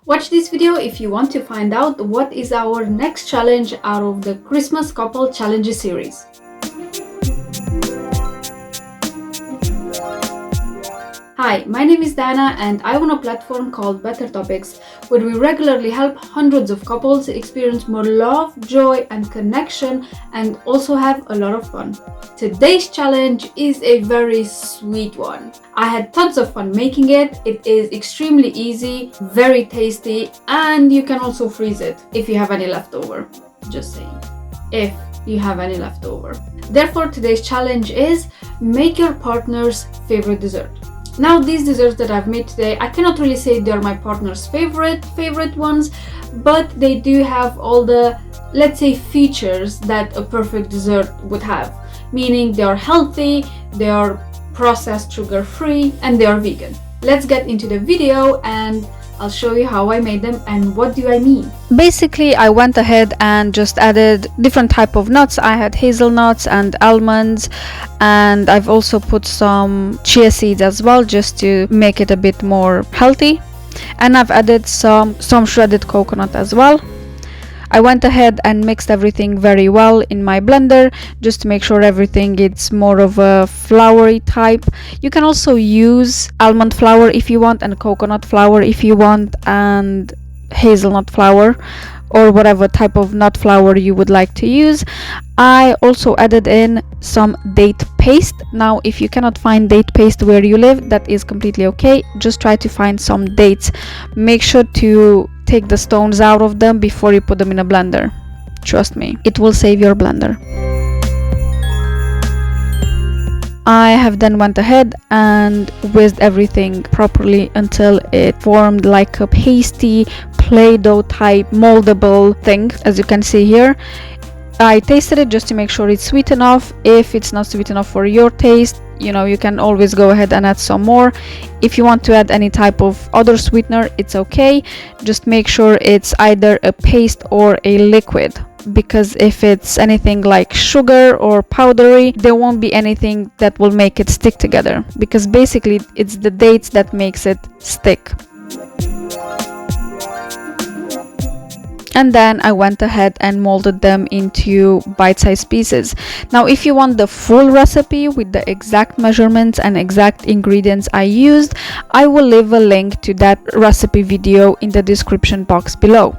Watch this video if you want to find out what is our next challenge out of the Christmas Couple Challenges series. Hi, my name is Dana and I run a platform called Better Topics, where we regularly help hundreds of couples experience more love, joy and connection, and also have a lot of fun. Today's challenge is a very sweet one. I had tons of fun making it. It is extremely easy, very tasty, and you can also freeze it if you have any leftover. Just saying, if you have any leftover. Therefore, today's challenge is make your partner's favorite dessert. Now, these desserts that I've made today, I cannot really say they're my partner's favorite ones, but they do have all the, let's say, features that a perfect dessert would have. Meaning they are healthy, they are processed sugar-free, and they are vegan. Let's get into the video and I'll show you how I made them and what do I mean. Basically, I went ahead and just added different type of nuts. I had hazelnuts and almonds, and I've also put some chia seeds as well, just to make it a bit more healthy. And I've added some shredded coconut as well. I went ahead and mixed everything very well in my blender, just to make sure everything is more of a floury type. You can also use almond flour if you want, and coconut flour if you want, and hazelnut flour, or whatever type of nut flour you would like to use. I also added in some date paste. Now, if you cannot find date paste where you live, that is completely okay. Just try to find some dates. Make sure to take the stones out of them before you put them in a blender. Trust me, it will save your blender. I have then went ahead and whisked everything properly until it formed like a pasty Play-Doh type moldable thing, as you can see here. I tasted it just to make sure it's sweet enough. If it's not sweet enough for your taste, you can always go ahead and add some more. If you want to add any type of other sweetener, it's okay. Just make sure it's either a paste or a liquid, because if it's anything like sugar or powdery, there won't be anything that will make it stick together, because basically it's the dates that makes it stick. And then I went ahead and molded them into bite-sized pieces. Now, if you want the full recipe with the exact measurements and exact ingredients I used, I will leave a link to that recipe video in the description box below.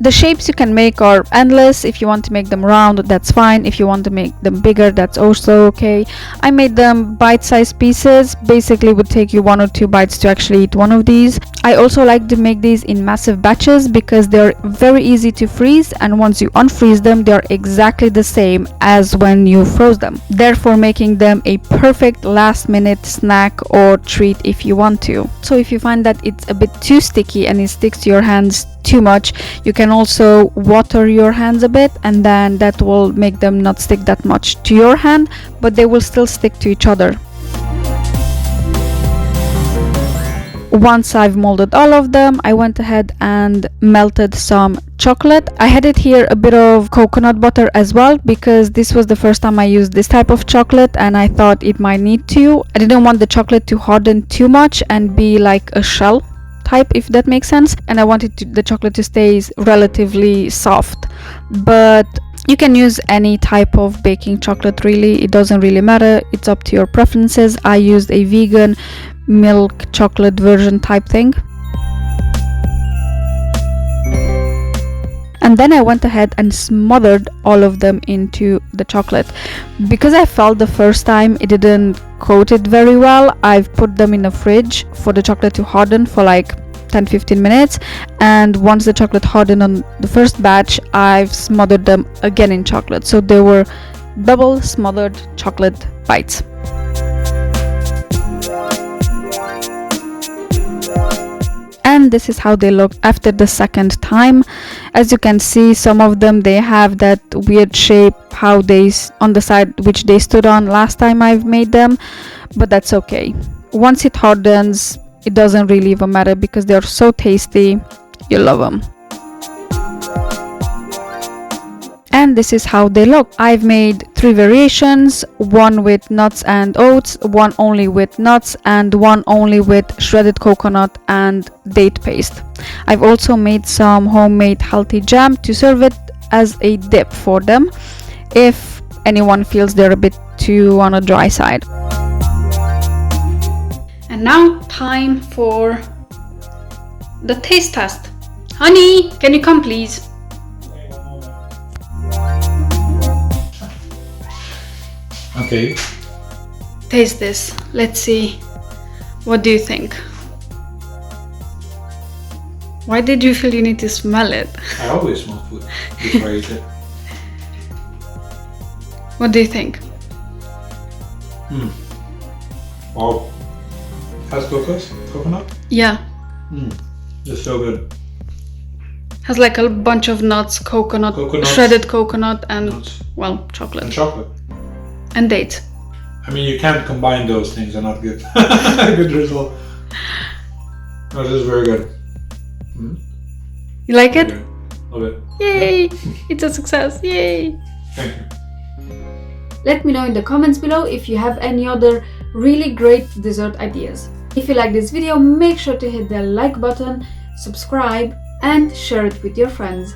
The shapes you can make are endless. If you want to make them round, that's fine. If you want to make them bigger, that's also okay. I made them bite-sized pieces. Basically, it would take you 1 or 2 bites to actually eat one of these. I also like to make these in massive batches because they're very easy to freeze, and once you unfreeze them, they're exactly the same as when you froze them. Therefore, making them a perfect last-minute snack or treat if you want to. So if you find that it's a bit too sticky and it sticks to your hands too much, you can also water your hands a bit, and then that will make them not stick that much to your hand, but they will still stick to each other. Once I've molded all of them, I went ahead and melted some chocolate. I had it here a bit of coconut butter as well, because this was the first time I used this type of chocolate and I thought it might need to. I didn't want the chocolate to harden too much and be like a shell type, if that makes sense, and I wanted the chocolate to stay relatively soft. But you can use any type of baking chocolate, really. It doesn't really matter. It's up to your preferences. I used a vegan milk chocolate version type thing. And then I went ahead and smothered all of them into the chocolate. Because I felt the first time it didn't coat it very well, I've put them in the fridge for the chocolate to harden for like 10-15 minutes. And once the chocolate hardened on the first batch, I've smothered them again in chocolate. So they were double smothered chocolate bites. And this is how they look after the second time. As you can see, some of them, they have that weird shape how they on the side which they stood on last time I've made them, but that's okay. Once it hardens, it doesn't really even matter because they're so tasty. You love them. and this is how they look. I've made 3 variations, one with nuts and oats, one only with nuts, and one only with shredded coconut and date paste. I've also made some homemade healthy jam to serve it as a dip for them if anyone feels they're a bit too on a dry side. And now time for the taste test. Honey, can you come please? Okay. Taste this. Let's see. What do you think? Why did you feel you need to smell it? I always smell food before I eat it. What do you think? Wow. Has coconut? Yeah. It's so good. Has like a bunch of nuts, coconut, shredded coconut, and nuts. Well, chocolate. And chocolate. And dates. I mean, you can't combine those things and not get a good result. No, this is very good. You like it? Okay. Love it. Yay! It's a success. Yay! Thank you. Let me know in the comments below if you have any other really great dessert ideas. If you like this video, make sure to hit the like button, subscribe, and share it with your friends.